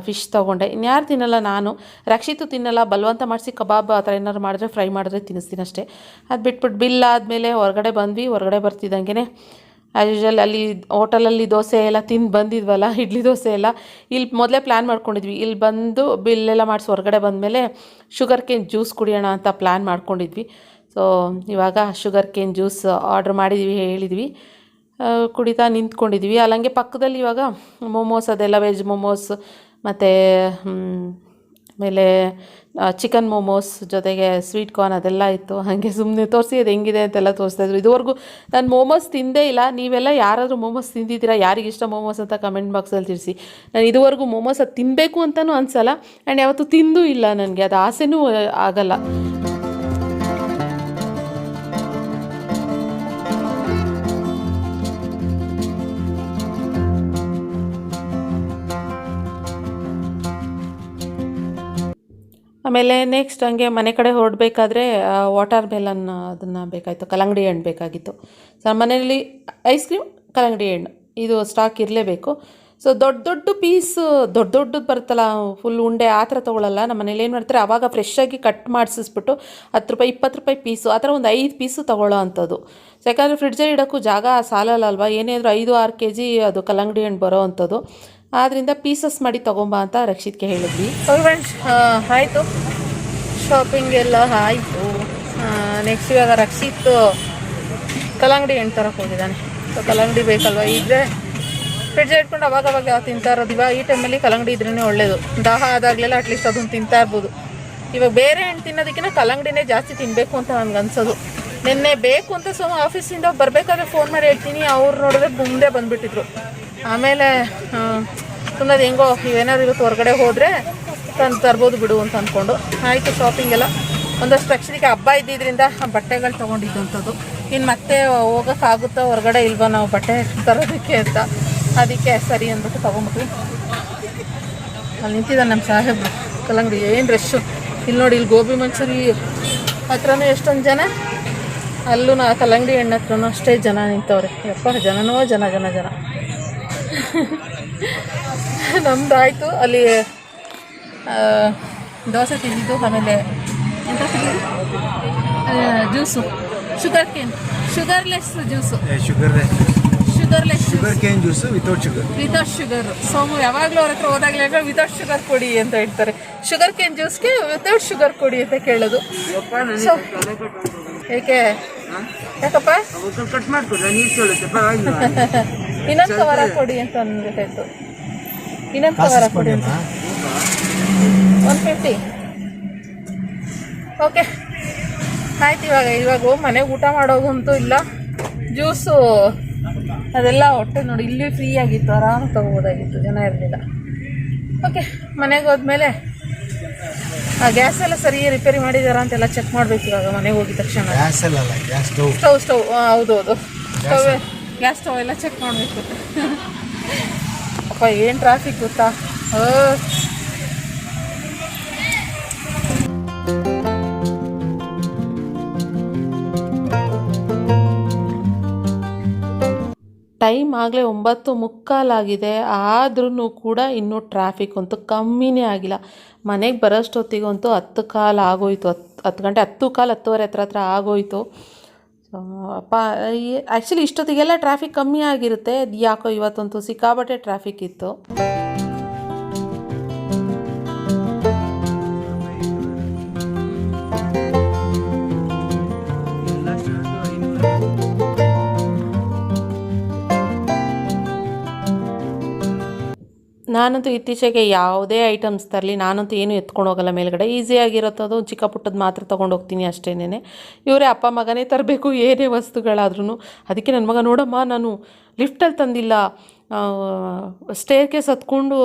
ಫಿಶ್ ತೊಗೊಂಡೆ. ಇನ್ಯಾರು ತಿನ್ನಲ್ಲ, ನಾನು ರಕ್ಷಿತು ತಿನ್ನಲ್ಲ, ಬಲವಂತ ಮಾಡಿಸಿ ಕಬಾಬ್ ಆ ಥರ ಏನಾದ್ರು ಮಾಡಿದ್ರೆ, ಫ್ರೈ ಮಾಡಿದ್ರೆ ತಿನ್ನಿಸ್ತೀನಿ ಅಷ್ಟೇ. ಅದು ಬಿಟ್ಬಿಟ್ಟು ಬಿಲ್ ಆದಮೇಲೆ ಹೊರಗಡೆ ಬಂದ್ವಿ. ಹೊರಗಡೆ ಬರ್ತಿದ್ದಂಗೆ ಆ್ಯಸ್ ಯೂಶ್ವಲ್ ಅಲ್ಲಿ ಹೋಟೆಲಲ್ಲಿ ದೋಸೆ ಎಲ್ಲ ತಿಂದು ಬಂದಿದ್ವಲ್ಲ, ಇಡ್ಲಿ ದೋಸೆ ಎಲ್ಲ ಇಲ್ಲಿ ಮೊದಲೇ ಪ್ಲ್ಯಾನ್ ಮಾಡ್ಕೊಂಡಿದ್ವಿ. ಇಲ್ಲಿ ಬಂದು ಬಿಲ್ಲೆಲ್ಲ ಮಾಡಿಸಿ ಹೊರಗಡೆ ಬಂದಮೇಲೆ ಶುಗರ್ ಕೇನ್ ಜ್ಯೂಸ್ ಕುಡಿಯೋಣ ಅಂತ ಪ್ಲ್ಯಾನ್ ಮಾಡ್ಕೊಂಡಿದ್ವಿ. ಸೊ ಇವಾಗ ಶುಗರ್ ಕೇನ್ ಜ್ಯೂಸ್ ಆರ್ಡ್ರ್ ಮಾಡಿದ್ವಿ, ಹೇಳಿದ್ವಿ, ಕುಡಿತಾ ನಿಂತ್ಕೊಂಡಿದ್ವಿ. ಅಲ್ಲಂಗೆ ಪಕ್ಕದಲ್ಲಿ ಇವಾಗ ಮೋಮೋಸ್, ಅದೆಲ್ಲ ವೆಜ್ ಮೋಮೋಸ್, ಮತ್ತು ಆಮೇಲೆ ಚಿಕನ್ ಮೋಮೋಸ್, ಜೊತೆಗೆ ಸ್ವೀಟ್ ಕಾರ್ನ್ ಅದೆಲ್ಲ ಇತ್ತು. ಹಾಗೆ ಸುಮ್ಮನೆ ತೋರಿಸಿ ಅದು ಹೆಂಗಿದೆ ಅಂತೆಲ್ಲ ತೋರಿಸ್ತಾಯಿದ್ರು. ಇದುವರೆಗೂ ನಾನು ಮೋಮೋಸ್ ತಿಂದೇ ಇಲ್ಲ. ನೀವೆಲ್ಲ ಯಾರಾದರೂ ಮೋಮೋಸ್ ತಿಂದಿದ್ದೀರಾ, ಯಾರಿಗಿಷ್ಟ ಮೋಮೋಸ್ ಅಂತ ಕಮೆಂಟ್ ಬಾಕ್ಸಲ್ಲಿ ತಿಳಿಸಿ. ನಾನು ಇದುವರೆಗೂ ಮೋಮೋಸ್ ಅದು ತಿನ್ನಬೇಕು ಅಂತಲೂ ಅನಿಸಲ್ಲ, ಆ್ಯಂಡ್ ಯಾವತ್ತೂ ತಿಂದೂ ಇಲ್ಲ. ನನಗೆ ಅದು ಆಸೆನೂ ಆಗಲ್ಲ. ಆಮೇಲೆ ನೆಕ್ಸ್ಟ್ ಹಂಗೆ ಮನೆ ಕಡೆ ಹೊರಡಬೇಕಾದ್ರೆ ವಾಟರ್ ಮೆಲನ್ ಅದನ್ನು ಬೇಕಾಯಿತು, ಕಲ್ಲಂಗಡಿ ಹಣ್ಣು ಬೇಕಾಗಿತ್ತು. ಸೊ ಮನೆಯಲ್ಲಿ ಐಸ್ ಕ್ರೀಮ್, ಕಲ್ಲಂಗಡಿ ಹಣ್ಣು ಇದು ಸ್ಟಾಕ್ ಇರಲೇಬೇಕು. ಸೊ ದೊಡ್ಡ ದೊಡ್ಡ ಪೀಸು ದೊಡ್ಡದು ಬರುತ್ತಲ್ಲ ಫುಲ್ ಉಂಡೆ ಆ ಥರ ತೊಗೊಳ್ಳಲ್ಲ. ನಮ್ಮ ಮನೇಲಿ ಏನು ಮಾಡ್ತಾರೆ, ಆವಾಗ ಫ್ರೆಶ್ಶಾಗಿ ಕಟ್ ಮಾಡಿಸಿಸ್ಬಿಟ್ಟು 10 ರೂಪಾಯಿ 20 ರೂಪಾಯಿ ಪೀಸು ಆ ಥರ ಒಂದು 5 ಪೀಸು ತೊಗೊಳ್ಳೋ ಅಂಥದ್ದು. ಸೊ ಯಾಕಂದರೆ ಫ್ರಿಡ್ಜಲ್ಲಿ ಇಡೋಕ್ಕೂ ಜಾಗ ಸಾಲಲ್ಲ ಅಲ್ವಾ, ಏನೇ ಆದರೂ 5-6 kg ಅದು ಕಲ್ಲಂಗಡಿ ಹಣ್ಣು ಬರೋ ಅಂಥದ್ದು. ಆದ್ದರಿಂದ ಪೀಸಸ್ ಮಾಡಿ ತೊಗೊಂಬ ಅಂತ ರಕ್ಷಿತ್ಗೆ ಹೇಳಿದ್ವಿ. ಫ್ರೆಂಡ್ಸ್ ಆಯಿತು, ಶಾಪಿಂಗ್ ಎಲ್ಲ ಆಯಿತು. ನೆಕ್ಸ್ಟ್ ಇವಾಗ ರಕ್ಷಿತ್ ಕಲ್ಲಂಗಡಿ ಹಣ್ಣು ತರಕ್ಕೆ ಹೋಗಿದ್ದಾನೆ. ಸೊ ಕಲ್ಲಂಗಡಿ ಬೇಕಲ್ವ, ಇದ್ರೆ ಫ್ರಿಡ್ಜ್ ಇಟ್ಕೊಂಡು ಅವಾಗ ತಿಂತಾ ಇರೋದು. ಇವಾಗ ಈ ಟೈಮಲ್ಲಿ ಕಲ್ಲಂಗಡಿ ಇದ್ರೇ ಒಳ್ಳೇದು, ದಾಹ ಆದಾಗಲೆಲ್ಲ ಅಟ್ಲೀಸ್ಟ್ ಅದನ್ನು ತಿಂತಾ ಇರ್ಬೋದು. ಇವಾಗ ಬೇರೆ ಹಣ್ಣು ತಿನ್ನೋದಕ್ಕಿಂತ ಕಲ್ಲಂಗಡಿನೇ ಜಾಸ್ತಿ ತಿನ್ನಬೇಕು ಅಂತ ನನಗೆ ಅನ್ಸೋದು. ನಿನ್ನೆ ಬೇಕು ಅಂತ ಆಫೀಸಿಂದ ಬರಬೇಕಾದ್ರೆ ಫೋನ್ ಮಾಡಿ ಹೇಳ್ತೀನಿ, ಅವ್ರು ನೋಡಿದ್ರೆ ಮುಂದೆ ಬಂದುಬಿಟ್ಟಿದ್ರು. ಆಮೇಲೆ ಸುಮ್ಮನೆ ಹೆಂಗೋ ಇವೇನಾದ್ರು ಇವತ್ತು ಹೊರಗಡೆ ಹೋದರೆ ತಂದು ತರ್ಬೋದು ಬಿಡು ಅಂತ ಅಂದ್ಕೊಂಡು ಆಯಿತು. ಶಾಪಿಂಗ್ ಎಲ್ಲ ಒಂದಷ್ಟು ರಕ್ಷಣೆಗೆ ಹಬ್ಬ ಇದ್ದಿದ್ದರಿಂದ ಬಟ್ಟೆಗಳು ತೊಗೊಂಡಿದ್ದು ಅಂಥದ್ದು. ಇನ್ನು ಮತ್ತೆ ಹೋಗೋಕ್ಕಾಗುತ್ತಾ ಹೊರಗಡೆ ಇಲ್ವಾ ನಾವು ಬಟ್ಟೆ ತರೋದಕ್ಕೆ ಅಂತ, ಅದಕ್ಕೆ ಸರಿ ಅಂದ್ಬಿಟ್ಟು ತೊಗೊಂಬಿಟ್ವಿ. ಅಲ್ಲಿ ನಿಂತಿದ್ದಾನೆ ನಮ್ಮ ಸಾಹೇಬ್ರು, ಕಲ್ಲಂಗಡಿ ಏನು ರಶ್ಶು. ಇಲ್ಲಿ ನೋಡಿ, ಇಲ್ಲಿ ಗೋಬಿ ಮಂಚೂರಿ ಹತ್ರನೂ ಎಷ್ಟೊಂದು ಜನ, ಅಲ್ಲೂ ಕಲ್ಲಂಗಡಿ ಹಣ್ಣು ಹತ್ರನೂ ಅಷ್ಟೇ ಜನ ನಿಂತವ್ರೆ. ಯಪ್ಪ ಜನನೋ ಜನ ಜನ ಜನ. ನಮ್ದಾಯಿತು. ಅಲ್ಲಿ ದೋಸೆ ತಿಂದಿದ್ದು, ಆಮೇಲೆ ಎಂತ ತಿಂದಿದ್ದು, juice, sugarless juice, sugar cane juice without sugar. Somu ಯಾವಾಗಲೂ ಅವ್ರ ಹತ್ರ ಹೋದಾಗಲೇ ವಿತೌಟ್ ಶುಗರ್ ಕೊಡಿ ಅಂತ ಹೇಳ್ತಾರೆ. ಶುಗರ್ ಕೇನ್ ಜ್ಯೂಸ್ಗೆ ವಿತೌಟ್ ಶುಗರ್ ಕೊಡಿ ಅಂತ ಕೇಳೋದು. ಸೊ ಯಾಕಪ್ಪ ಕಟ್ ಮಾಡ್ಕೊಡ್ರ, ಇನ್ನೊಂದು ಕವರ ಕೊಡಿ ಅಂತ ಅಂದ್ಬೇಕಾಯ್ತು. ಇನ್ನೊಂದು ಕವರ ಕೊಡಿ ಅಂತ 150. ಓಕೆ ಆಯ್ತು. ಇವಾಗ ಮನೆಗೆ ಊಟ ಮಾಡೋದಂತೂ ಇಲ್ಲ. ಜ್ಯೂಸು ಅದೆಲ್ಲ ಹೊಟ್ಟೆ ನೋಡಿ ಇಲ್ಲಿ ಫ್ರೀ ಆಗಿತ್ತು, ಆರಾಮಾಗಿ ತೊಗೋಬೋದಾಗಿತ್ತು, ಜನ ಇರಲಿಲ್ಲ. ಓಕೆ ಮನೆಗೆ ಹೋದ್ಮೇಲೆ ಗ್ಯಾಸ್ ಎಲ್ಲ ಸರಿ ರಿಪೇರಿ ಮಾಡಿದಾರ ಅಂತೆಲ್ಲ ಚೆಕ್ ಮಾಡಬೇಕು. ಇವಾಗ ಮನೆಗೆ ಹೋಗಿದ ತಕ್ಷಣ ಸ್ಟವ್ ಹೌದೌದು ಗ್ಯಾಸ್ ಸ್ಟವ್ ಎಲ್ಲ ಚೆಕ್ ಮಾಡಬೇಕು. ಅಪ್ಪ ಏನು ಟ್ರಾಫಿಕ್ ಗೊತ್ತಾ. ಟೈಮ್ ಆಗಲೇ 9:45 ಆದ್ರೂ ಕೂಡ ಇನ್ನೂ ಟ್ರಾಫಿಕ್ ಅಂತೂ ಕಮ್ಮಿನೇ ಆಗಿಲ್ಲ. ಮನೆಗೆ ಬರೋಷ್ಟೊತ್ತಿಗಂತೂ 10:15 ಆಗೋಯ್ತು. 10 ಗಂಟೆ 10:15 10:30 ಹತ್ರ ಆಗೋಯ್ತು. ಅಪ್ಪ ಆ್ಯಕ್ಚುಲಿ ಇಷ್ಟೊತ್ತಿಗೆಲ್ಲ ಟ್ರಾಫಿಕ್ ಕಮ್ಮಿ ಆಗಿರುತ್ತೆ, ಯಾಕೋ ಇವತ್ತಂತೂ ಸಿಕ್ಕಾಬಟ್ಟೆ ಟ್ರಾಫಿಕ್ ಇತ್ತು. ನಾನಂತೂ ಇತ್ತೀಚೆಗೆ ಯಾವುದೇ ಐಟಮ್ಸ್ ತರಲಿ, ನಾನಂತೂ ಏನು ಎತ್ಕೊಂಡು ಹೋಗಲ್ಲ ಮೇಲ್ಗಡೆ. ಈಸಿಯಾಗಿರುತ್ತದು ಚಿಕ್ಕ ಪುಟ್ಟದ್ದು ಮಾತ್ರ ತೊಗೊಂಡು ಹೋಗ್ತೀನಿ ಅಷ್ಟೇನೆ. ಇವರೇ ಅಪ್ಪ ಮಗನೇ ತರಬೇಕು ಏನೇ ವಸ್ತುಗಳಾದ್ರೂ. ಅದಕ್ಕೆ ನನ್ನ ಮಗ, ನೋಡಮ್ಮ ನಾನು ಲಿಫ್ಟಲ್ಲಿ ತಂದಿಲ್ಲ, ಸ್ಟೇರ್ ಕೇಸ್ ಹತ್ಕೊಂಡು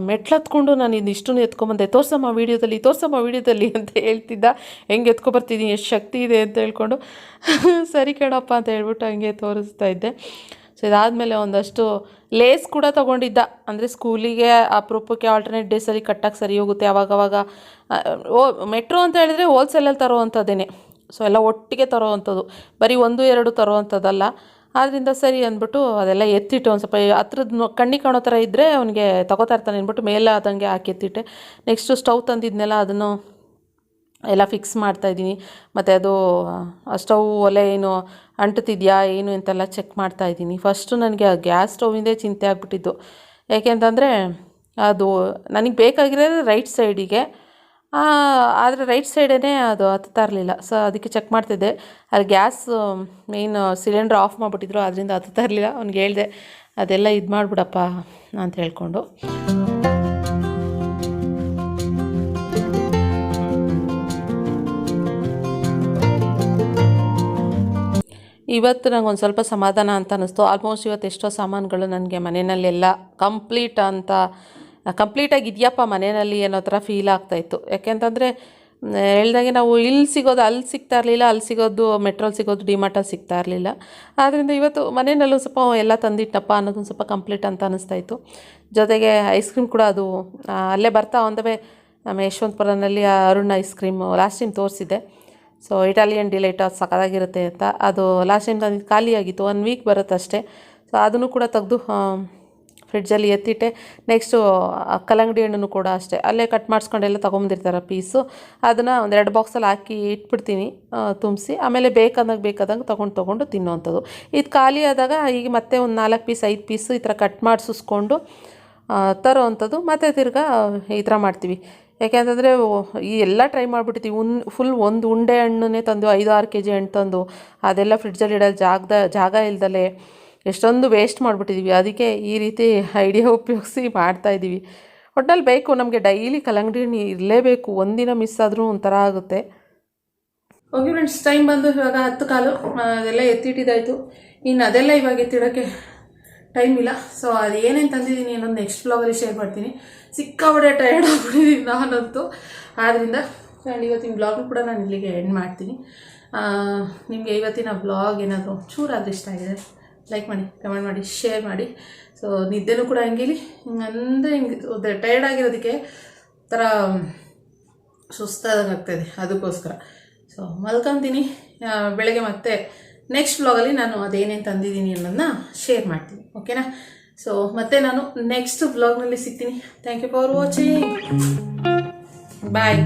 ಮೆಟ್ಲು ಹತ್ಕೊಂಡು ನಾನು ಇಷ್ಟನ್ನು ಎತ್ಕೊಂಬಂದೆ, ತೋರ್ಸಮ್ಮ ವೀಡಿಯೋದಲ್ಲಿ ಅಂತ ಹೇಳ್ತಿದ್ದ. ಹೆಂಗೆ ಎತ್ಕೊಬರ್ತಿದ್ದೀನಿ, ಎಷ್ಟು ಶಕ್ತಿ ಇದೆ ಅಂತ ಹೇಳ್ಕೊಂಡು. ಸರಿ ಕಣಪ್ಪ ಅಂತ ಹೇಳ್ಬಿಟ್ಟು ಹಂಗೆ ತೋರಿಸ್ತಾ ಇದ್ದೆ. ಸೊ ಇದಾದಮೇಲೆ ಒಂದಷ್ಟು ಲೇಸ್ ಕೂಡ ತೊಗೊಂಡಿದ್ದ. ಅಂದರೆ ಸ್ಕೂಲಿಗೆ ಅಪರೂಪಕ್ಕೆ ಆಲ್ಟರ್ನೇಟ್ ಡೇಸಲ್ಲಿ ಕಟ್ಟಕ್ಕೆ ಸರಿ ಹೋಗುತ್ತೆ. ಆವಾಗವಾಗ ಮೆಟ್ರೋ ಅಂತ ಹೇಳಿದ್ರೆ ಹೋಲ್ಸೇಲಲ್ಲಿ ತರೋವಂಥದ್ದೇನೆ. ಸೊ ಎಲ್ಲ ಒಟ್ಟಿಗೆ ತರೋವಂಥದ್ದು, ಬರೀ 1-2 ತರೋವಂಥದ್ದಲ್ಲ. ಆದ್ದರಿಂದ ಸರಿ ಅಂದ್ಬಿಟ್ಟು ಅದೆಲ್ಲ ಎತ್ತಿಟ್ಟು ಒಂದು ಸ್ವಲ್ಪ ಹತ್ರದ್ದು ಕಣ್ಣಿಗೆ ಕಾಣೋ ಥರ ಇದ್ದರೆ ಅವನಿಗೆ ತಗೋತಾ ಇರ್ತಾನೆ ಅಂದ್ಬಿಟ್ಟು ಮೇಲೆ ಆದಂಗೆ ಹಾಕಿ ಎತ್ತಿಟ್ಟೆ. ನೆಕ್ಸ್ಟು ಸ್ಟವ್ ತಂದಿದ್ನೆಲ್ಲ ಅದನ್ನು ಎಲ್ಲ ಫಿಕ್ಸ್ ಮಾಡ್ತಾಯಿದ್ದೀನಿ. ಮತ್ತು ಅದು ಸ್ಟವ್ ಒಲೆ ಏನು ಅಂಟುತ್ತಿದೆಯಾ ಏನು ಅಂತೆಲ್ಲ ಚೆಕ್ ಮಾಡ್ತಾಯಿದ್ದೀನಿ. ಫಸ್ಟು ನನಗೆ ಆ ಗ್ಯಾಸ್ ಸ್ಟವ್ವಿಂದೇ ಚಿಂತೆ ಆಗಿಬಿಟ್ಟಿದ್ದು. ಯಾಕೆಂತಂದರೆ ಅದು ನನಗೆ ಬೇಕಾಗಿರೋದು ರೈಟ್ ಸೈಡಿಗೆ, ಆದರೆ ರೈಟ್ ಸೈಡೇ ಅದು ಹತ್ತಾ ಇರಲಿಲ್ಲ. ಸೊ ಅದಕ್ಕೆ ಚೆಕ್ ಮಾಡ್ತಿದ್ದೆ. ಅಲ್ಲಿ ಗ್ಯಾಸ್ ಮೇಯ್ನ್ ಸಿಲಿಂಡ್ರ್ ಆಫ್ ಮಾಡಿಬಿಟ್ಟಿದ್ರು, ಅದರಿಂದ ಹತ್ತಾ ಇರಲಿಲ್ಲ. ಅವ್ನಿಗೆ ಹೇಳಿದೆ ಅದೆಲ್ಲ ಇದು ಮಾಡಿಬಿಡಪ್ಪ ಅಂತ ಹೇಳ್ಕೊಂಡು. ಇವತ್ತು ನಂಗೆ ಒಂದು ಸ್ವಲ್ಪ ಸಮಾಧಾನ ಅಂತ ಅನ್ನಿಸ್ತು. ಆಲ್ಮೋಸ್ಟ್ ಇವತ್ತು ಎಷ್ಟೋ ಸಾಮಾನುಗಳು ನನಗೆ ಮನೆಯಲ್ಲೆಲ್ಲ ಕಂಪ್ಲೀಟಾಗಿ ಇದೆಯಪ್ಪ ಮನೆಯಲ್ಲಿ ಅನ್ನೋ ಥರ ಫೀಲ್ ಆಗ್ತಾಯಿತ್ತು. ಯಾಕೆಂತಂದರೆ ಹೇಳ್ದಾಗೆ ನಾವು ಇಲ್ಲಿ ಸಿಗೋದು ಅಲ್ಲಿ ಸಿಗ್ತಾ ಇರಲಿಲ್ಲ, ಅಲ್ಲಿ ಸಿಗೋದು ಮೆಟ್ರೋಲ್ಲಿ ಸಿಗೋದು ಡಿಮಾರ್ಟಲ್ಲಿ ಸಿಗ್ತಾ ಇರಲಿಲ್ಲ. ಆದ್ದರಿಂದ ಇವತ್ತು ಮನೆಯಲ್ಲೂ ಸ್ವಲ್ಪ ಎಲ್ಲ ತಂದಿಟ್ಟಪ್ಪ ಅನ್ನೋದೊಂದು ಸ್ವಲ್ಪ ಕಂಪ್ಲೀಟ್ ಅಂತ ಅನ್ನಿಸ್ತಾಯಿತ್ತು. ಜೊತೆಗೆ ಐಸ್ ಕ್ರೀಮ್ ಕೂಡ ಅದು ಅಲ್ಲೇ ಬರ್ತಾ ಒಂದವೇ ಆಮೇಲೆ ಯಶವಂತಪುರನಲ್ಲಿ Arun ice cream last time ತೋರಿಸಿದ್ದೆ. ಸೊ ಇಟಾಲಿಯನ್ ಡಿಲೈಟ್ ಅದು ಸಖತ್ತಾಗಿರುತ್ತೆ ಅಂತ. ಅದು ಲಾಸ್ಟ್ ಟೈಮ್ ತಂದಿದ್ದು ಖಾಲಿಯಾಗಿತ್ತು, 1 ವೀಕ್ ಬರುತ್ತೆ ಅಷ್ಟೇ. ಸೊ ಅದನ್ನು ಕೂಡ ತೆಗೆದು ಫ್ರಿಡ್ಜಲ್ಲಿ ಎತ್ತಿಟ್ಟೆ. ನೆಕ್ಸ್ಟು ಕಲ್ಲಂಗಡಿ ಹಣ್ಣು ಕೂಡ ಅಷ್ಟೇ, ಅಲ್ಲೇ ಕಟ್ ಮಾಡಿಸ್ಕೊಂಡೆಲ್ಲ ತೊಗೊಂಬಂದಿರ್ತಾರೆ ಪೀಸು. ಅದನ್ನು ಒಂದು 2 ಬಾಕ್ಸಲ್ಲಿ ಹಾಕಿ ಇಟ್ಬಿಡ್ತೀನಿ ತುಂಬಿಸಿ. ಆಮೇಲೆ ಬೇಕಾದಂಗೆ ತೊಗೊಂಡು ತಿನ್ನೋವಂಥದ್ದು. ಇದು ಖಾಲಿ ಆದಾಗ ಈಗ ಮತ್ತೆ ಒಂದು 4 ಪೀಸ್ 5 ಪೀಸು ಈ ಥರ ಕಟ್ ಮಾಡಿಸಿಸ್ಕೊಂಡು ತರೋವಂಥದ್ದು. ಮತ್ತು ತಿರ್ಗಾ ಈ ಥರ ಮಾಡ್ತೀವಿ. ಯಾಕೆಂತಂದರೆ ಈ ಎಲ್ಲ ಟ್ರೈ ಮಾಡಿಬಿಟ್ಟಿದ್ದೀವಿ. ಫುಲ್ ಒಂದು ಉಂಡೆ ಹಣ್ಣನ್ನೇ ತಂದು 5-6 kg ಹಣ್ಣು ತಂದು ಅದೆಲ್ಲ ಫ್ರಿಡ್ಜಲ್ಲಿ ಇಡೋ ಜಾಗ ಇಲ್ದಲೆ ಎಷ್ಟೊಂದು ವೇಸ್ಟ್ ಮಾಡಿಬಿಟ್ಟಿದ್ದೀವಿ. ಅದಕ್ಕೆ ಈ ರೀತಿ ಐಡಿಯಾ ಉಪಯೋಗಿಸಿ ಮಾಡ್ತಾಯಿದ್ದೀವಿ. ಒಟ್ನಲ್ಲಿ ಬೇಕು ನಮಗೆ, ಡೈಲಿ ಕಲ್ಲಂಗಡಿ ಹಣ್ಣು ಇರಲೇಬೇಕು. ಒಂದಿನ ಮಿಸ್ ಆದರೂ ಒಂಥರ ಆಗುತ್ತೆ. ಓಕೆ ಫ್ರೆಂಡ್ಸ್, ಟೈಮ್ ಬಂದು ಇವಾಗ 10:15. ಅದೆಲ್ಲ ಎತ್ತಿಟ್ಟಿದ್ದಾಯಿತು. ಇನ್ನು ಅದೆಲ್ಲ ಇವಾಗ ಎತ್ತಿಡೋಕ್ಕೆ ಟೈಮ್ ಇಲ್ಲ. ಸೊ ಅದು ಏನೇನು ತಂದಿದ್ದೀನಿ ಅನ್ನೋದು ನೆಕ್ಸ್ಟ್ ಬ್ಲಾಗಲ್ಲಿ ಶೇರ್ ಮಾಡ್ತೀನಿ. ಸಿಕ್ಕಾಬಡೆ ಟಯರ್ಡ್ ಆಗಿಬಿಟ್ಟಿದ್ದೀನಿ ನಾನಂತೂ. ಆದ್ದರಿಂದ ಇವತ್ತಿನ ಬ್ಲಾಗು ಕೂಡ ನಾನು ಇಲ್ಲಿಗೆ ಎಂಡ್ ಮಾಡ್ತೀನಿ. ನಿಮಗೆ ಇವತ್ತಿನ ಬ್ಲಾಗ್ ಏನಾದರೂ ಚೂರಾದರೂ ಇಷ್ಟ ಆಗಿದೆ ಲೈಕ್ ಮಾಡಿ, ಕಮೆಂಟ್ ಮಾಡಿ, ಶೇರ್ ಮಾಡಿ. ಸೊ ನಿದ್ದೆನೂ ಕೂಡ ಹಂಗಿಲಿ ಹಿಂಗೆ ಟಯರ್ಡ್ ಆಗಿರೋದಕ್ಕೆ ಥರ ಸುಸ್ತಾದಂಗೆ ಆಗ್ತಾಯಿದೆ, ಅದಕ್ಕೋಸ್ಕರ. ಸೊ ಮಲ್ಕೊತೀನಿ. ಬೆಳಗ್ಗೆ ಮತ್ತೆ ನೆಕ್ಸ್ಟ್ ಬ್ಲಾಗಲ್ಲಿ ನಾನು ಅದೇನೇನು ತಂದಿದ್ದೀನಿ ಅನ್ನೋದನ್ನ ಶೇರ್ ಮಾಡ್ತೀನಿ. ಓಕೆನಾ? ಸೊ ಮತ್ತೆ ನಾನು ನೆಕ್ಸ್ಟ್ ಬ್ಲಾಗ್ನಲ್ಲಿ ಸಿಗ್ತೀನಿ. Thank you for watching. Bye.